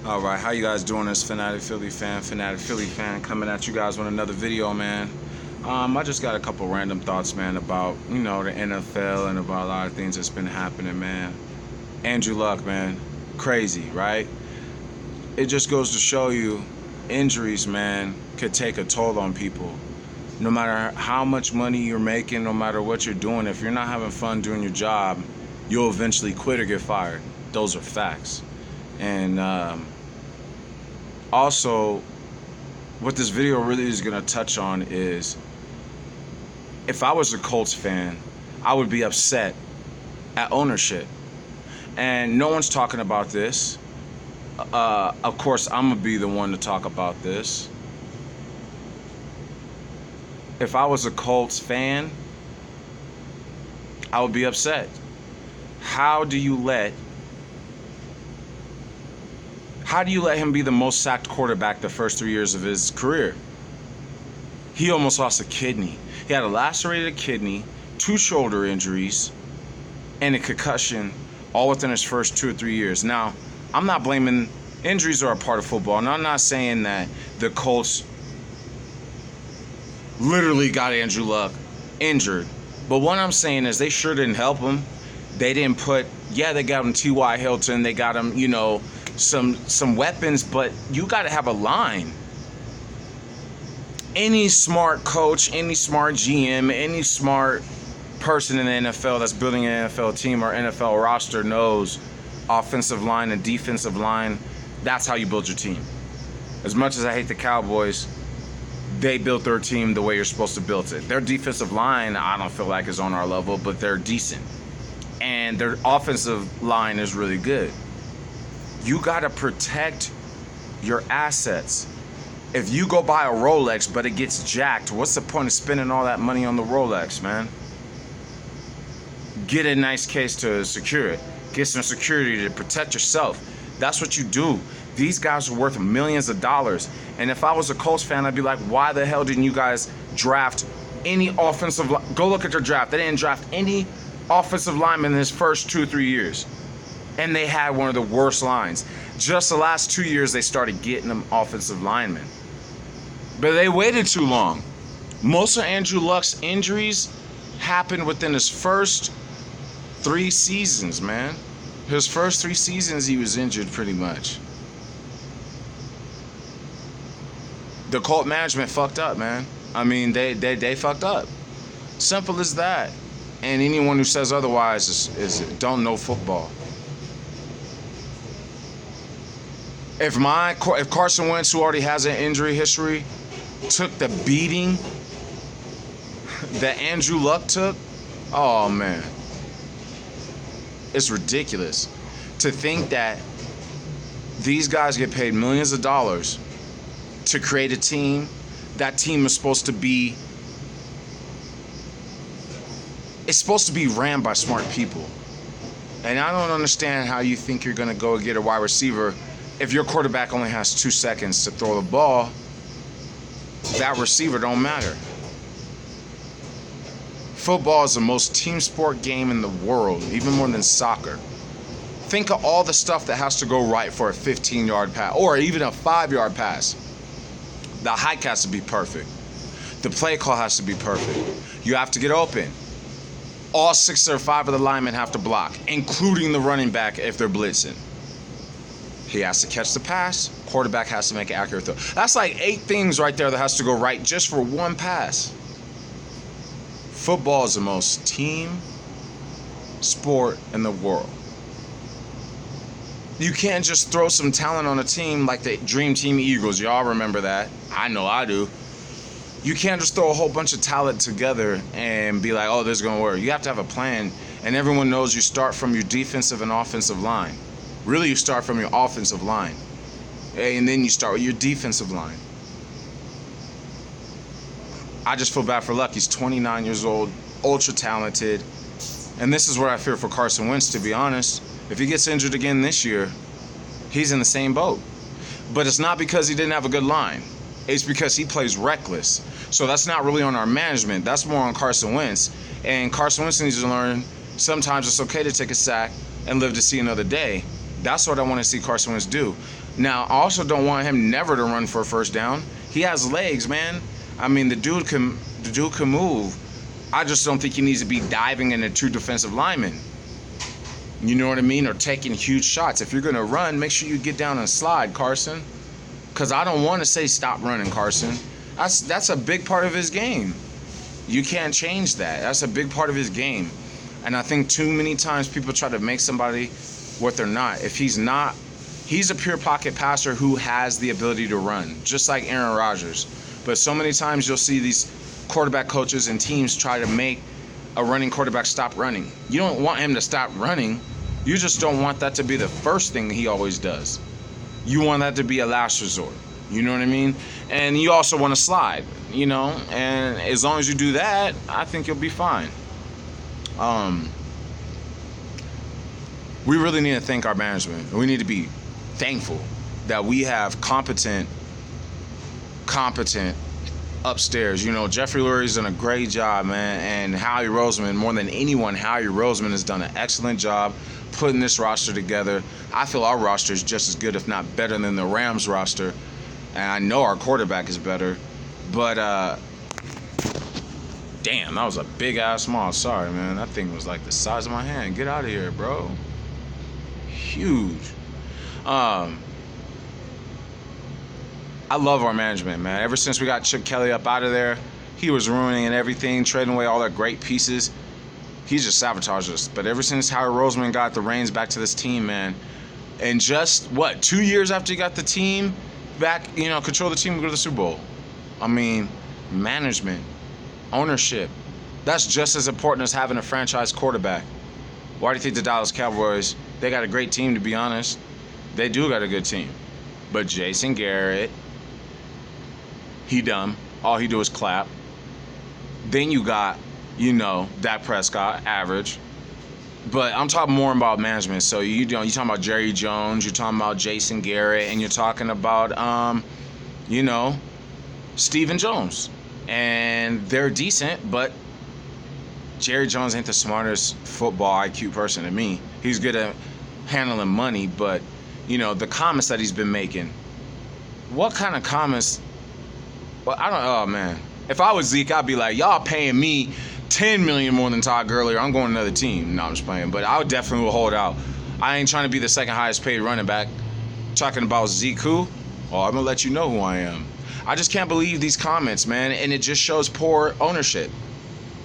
All right, how you guys doing? This Fanatic Philly fan, coming at you guys with another video, man. I just got a couple random thoughts, man, about the NFL and about a lot of things that's been happening, man. Andrew Luck, man, crazy, right? It just goes to show you, injuries, man, could take a toll on people. No matter how much money you're making, no matter what you're doing, if you're not having fun doing your job, you'll eventually quit or get fired. Those are facts. And also, what this video really is going to touch on is, if I was a Colts fan, I would be upset at ownership. And no one's talking about this. Of course, I'm going to be the one to talk about this. If I was a Colts fan, I would be upset. How do you let him be the most sacked quarterback the first 3 years of his career? He almost lost a kidney. He had a lacerated kidney, 2 shoulder injuries, and a concussion all within his first 2 or 3 years. Now, I'm not blaming, injuries are a part of football, and I'm not saying that the Colts literally got Andrew Luck injured. But what I'm saying is they sure didn't help him. They didn't they got him T.Y. Hilton, they got him, some weapons, but you got to have a line. Any smart coach, any smart GM, any smart person in the NFL that's building an NFL team or NFL roster knows offensive line and defensive line, that's how you build your team. As much as I hate the Cowboys, they built their team the way you're supposed to build it. Their defensive line, I don't feel like is on our level, but they're decent. And their offensive line is really good. You got to protect your assets. If you go buy a Rolex but it gets jacked, what's the point of spending all that money on the Rolex, man? Get a nice case to secure it. Get some security to protect yourself. That's what you do. These guys are worth millions of dollars. And if I was a Colts fan, I'd be like, why the hell didn't you guys draft any offensive line? Go look at their draft. They didn't draft any offensive lineman in his first 2 or 3 years. And they had one of the worst lines. Just the last 2 years, they started getting them offensive linemen. But they waited too long. Most of Andrew Luck's injuries happened within his first 3 seasons, man. His first 3 seasons, he was injured pretty much. The Colt management fucked up, man. I mean, they fucked up. Simple as that. And anyone who says otherwise is don't know football. If Carson Wentz, who already has an injury history, took the beating that Andrew Luck took, oh man, it's ridiculous to think that these guys get paid millions of dollars to create a team. That team is supposed to be ran by smart people. And I don't understand how you think you're going to go get a wide receiver if your quarterback only has 2 seconds to throw the ball. That receiver don't matter. Football is the most team sport game in the world, even more than soccer. Think of all the stuff that has to go right for a 15-yard pass or even a 5-yard pass. The hike has to be perfect. The play call has to be perfect. You have to get open. All 6 or 5 of the linemen have to block, including the running back if they're blitzing. He has to catch the pass. Quarterback has to make an accurate throw. That's like 8 things right there that has to go right just for one pass. Football is the most team sport in the world. You can't just throw some talent on a team like the Dream Team Eagles. Y'all remember that. I know I do. You can't just throw a whole bunch of talent together and be like, oh, this is going to work. You have to have a plan, and everyone knows you start from your defensive and offensive line. Really, you start from your offensive line, and then you start with your defensive line. I just feel bad for Luck. He's 29 years old, ultra talented, and this is what I fear for Carson Wentz, to be honest. If he gets injured again this year, he's in the same boat. But it's not because he didn't have a good line. It's because he plays reckless. So that's not really on our management. That's more on Carson Wentz. And Carson Wentz needs to learn sometimes it's okay to take a sack and live to see another day. That's what I want to see Carson Wentz do. Now, I also don't want him never to run for a first down. He has legs, man. I mean, the dude can move. I just don't think he needs to be diving into two defensive linemen. You know what I mean? Or taking huge shots. If you're going to run, make sure you get down and slide, Carson. Because I don't want to say stop running, Carson. That's a big part of his game. You can't change that. That's a big part of his game. And I think too many times people try to make somebody what they're not. If he's not, he's a pure pocket passer who has the ability to run, just like Aaron Rodgers. But so many times you'll see these quarterback coaches and teams try to make a running quarterback stop running. You don't want him to stop running. You just don't want that to be the first thing he always does. You want that to be a last resort. You know what I mean? And you also want to slide, you know? And as long as you do that, I think you'll be fine. We really need to thank our management. We need to be thankful that we have competent upstairs. You know, Jeffrey Lurie's done a great job, man. And Howie Roseman, more than anyone, Howie Roseman has done an excellent job putting this roster together. I feel our roster is just as good, if not better, than the Rams roster. And I know our quarterback is better. But, damn, that was a big-ass mall. Sorry, man. That thing was like the size of my hand. Get out of here, bro. Huge. I love our management, man. Ever since we got Chip Kelly up out of there, he was ruining everything, trading away all their great pieces. He's just sabotaged us. But ever since Howard Roseman got the reins back to this team, man, and just, 2 years after he got the team back, you know, control the team, go to the Super Bowl. I mean, management, ownership, that's just as important as having a franchise quarterback. Why do you think the Dallas Cowboys, they got a great team, to be honest? They do got a good team. But Jason Garrett, he dumb. All he do is clap. Then you got, you know, Dak Prescott, average. But I'm talking more about management. So you're talking about Jerry Jones, you're talking about Jason Garrett, and you're talking about, you know, Stephen Jones. And they're decent, but Jerry Jones ain't the smartest football IQ person to me. He's good at handling money, but, you know, the comments that he's been making. What kind of comments? Well, oh, man. If I was Zeke, I'd be like, y'all paying me $10 million more than Todd Gurley, I'm going to another team. No, I'm just playing. But I would definitely hold out. I ain't trying to be the second highest paid running back. Talking about Zeke who? Oh, I'm going to let you know who I am. I just can't believe these comments, man. And it just shows poor ownership.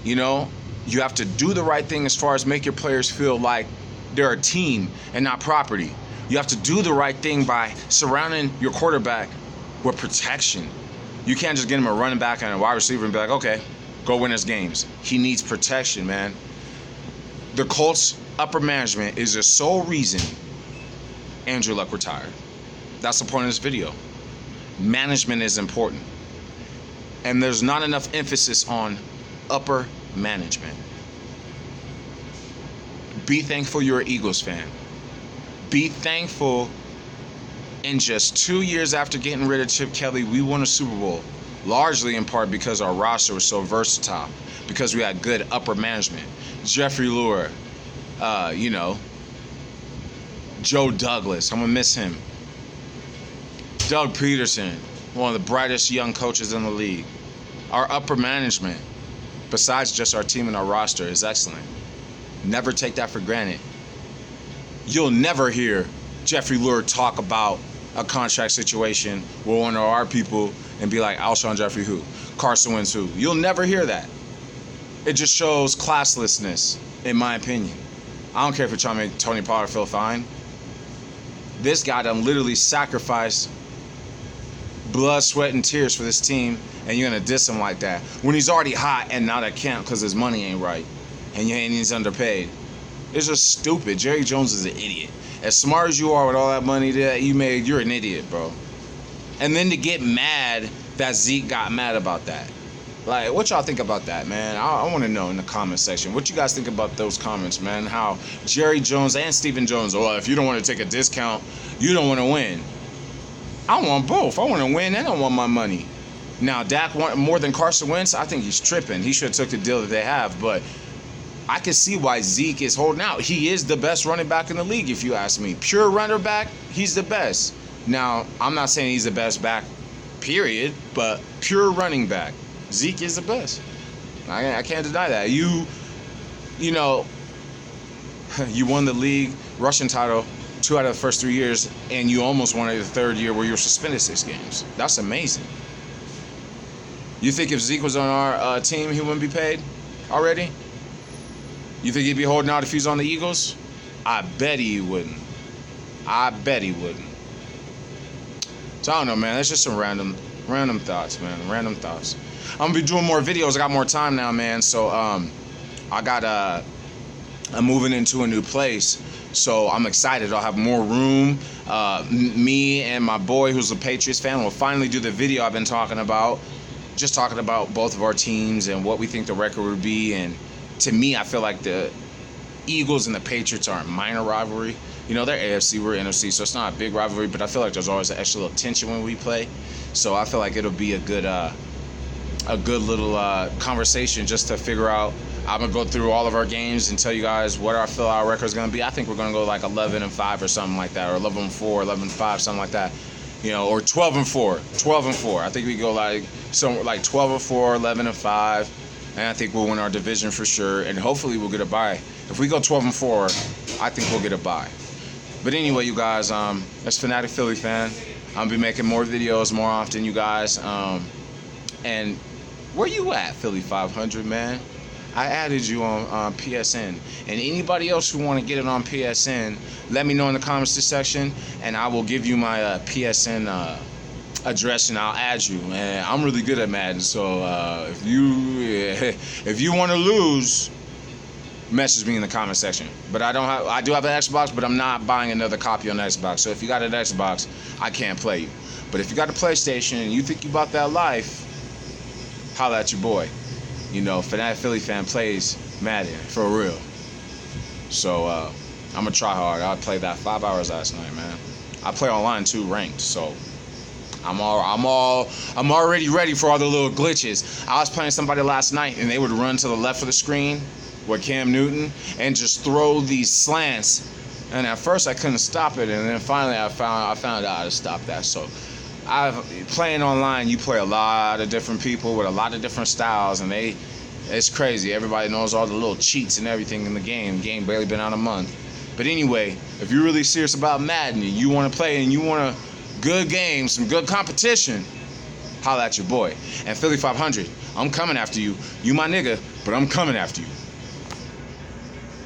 You know, you have to do the right thing as far as make your players feel like they're a team and not property. You have to do the right thing by surrounding your quarterback with protection. You can't just get him a running back and a wide receiver and be like, okay, go win us games. He needs protection, man. The Colts upper management is the sole reason Andrew Luck retired. That's the point of this video. Management is important. And there's not enough emphasis on upper management. Be thankful you're an Eagles fan. Be thankful in just 2 years after getting rid of Chip Kelly, we won a Super Bowl. Largely in part because our roster was so versatile. Because we had good upper management. Jeffrey Lurie, you know, Joe Douglas, I'm going to miss him. Doug Peterson, one of the brightest young coaches in the league. Our upper management, besides just our team and our roster, is excellent. Never take that for granted. You'll never hear Jeffrey Lurie talk about a contract situation with one of our people and be like, Alshon Jeffrey who? Carson Wentz who? You'll never hear that. It just shows classlessness, in my opinion. I don't care if you're trying to make Tony Pollard feel fine. This guy done literally sacrificed blood, sweat, and tears for this team, and you're going to diss him like that when he's already hot and not at camp because his money ain't right and he's underpaid. It's just stupid. Jerry Jones is an idiot. As smart as you are with all that money that you made, you're an idiot, bro. And then to get mad that Zeke got mad about that. Like, what y'all think about that, man? I want to know in the comment section. What you guys think about those comments, man? How Jerry Jones and Stephen Jones, well, if you don't want to take a discount, you don't want to win. I want both. I want to win and I want my money. Now, Dak want more than Carson Wentz. I think he's tripping. He should have took the deal that they have, but I can see why Zeke is holding out. He is the best running back in the league, if you ask me. Pure runner back, he's the best. Now, I'm not saying he's the best back, period, but pure running back, Zeke is the best. I can't deny that. You know, you won the league rushing title 2 out of the first 3 years, and you almost won it the third year where you were suspended 6 games. That's amazing. You think if Zeke was on our team, he wouldn't be paid already? You think he'd be holding out if he's on the Eagles? I bet he wouldn't. I bet he wouldn't. So I don't know, man. That's just some random thoughts, man. Random thoughts. I'm gonna be doing more videos. I got more time now, man. So I'm moving into a new place. So I'm excited. I'll have more room. Me and my boy, who's a Patriots fan, will finally do the video I've been talking about. Just talking about both of our teams and what we think the record would be. And to me, I feel like the Eagles and the Patriots are a minor rivalry. You know, they're AFC, we're NFC, so it's not a big rivalry, but I feel like there's always an extra little tension when we play. So I feel like it'll be a good little conversation just to figure out. I'm gonna go through all of our games and tell you guys what I feel our record is gonna be. I think we're gonna go like 11-5 or something like that, or 11-4, 11-5, something like that. You know, or 12-4, 12-4. I think we go like 12-4, 11-5, and I think we'll win our division for sure. And hopefully we'll get a bye. If we go 12-4, I think we'll get a bye. But anyway, you guys, that's Fanatic Philly Fan. I'll be making more videos more often, you guys. And where you at, Philly 500, man? I added you on PSN. And anybody else who want to get it on PSN, let me know in the comments section, and I will give you my PSN address, and I'll add you. And I'm really good at Madden, so if you want to lose, message me in the comment section. But I do have an Xbox, but I'm not buying another copy on Xbox. So if you got an Xbox, I can't play you. But if you got a PlayStation and you think you bought that life, holla at your boy. You know, Fanatic Philly Fan plays Madden for real. So I'm gonna try hard. I played that 5 hours last night, man. I play online too, ranked. So I'm already ready for all the little glitches. I was playing somebody last night, and they would run to the left of the screen with Cam Newton and just throw these slants. And at first I couldn't stop it, and then finally I found out how to stop that. So playing online, you play a lot of different people with a lot of different styles, and it's crazy. Everybody knows all the little cheats and everything in the game. The game barely been out a month. But anyway, if you're really serious about Madden and you want to play and you want a good game, some good competition, holla at your boy. And Philly 500, I'm coming after you. You my nigga, but I'm coming after you.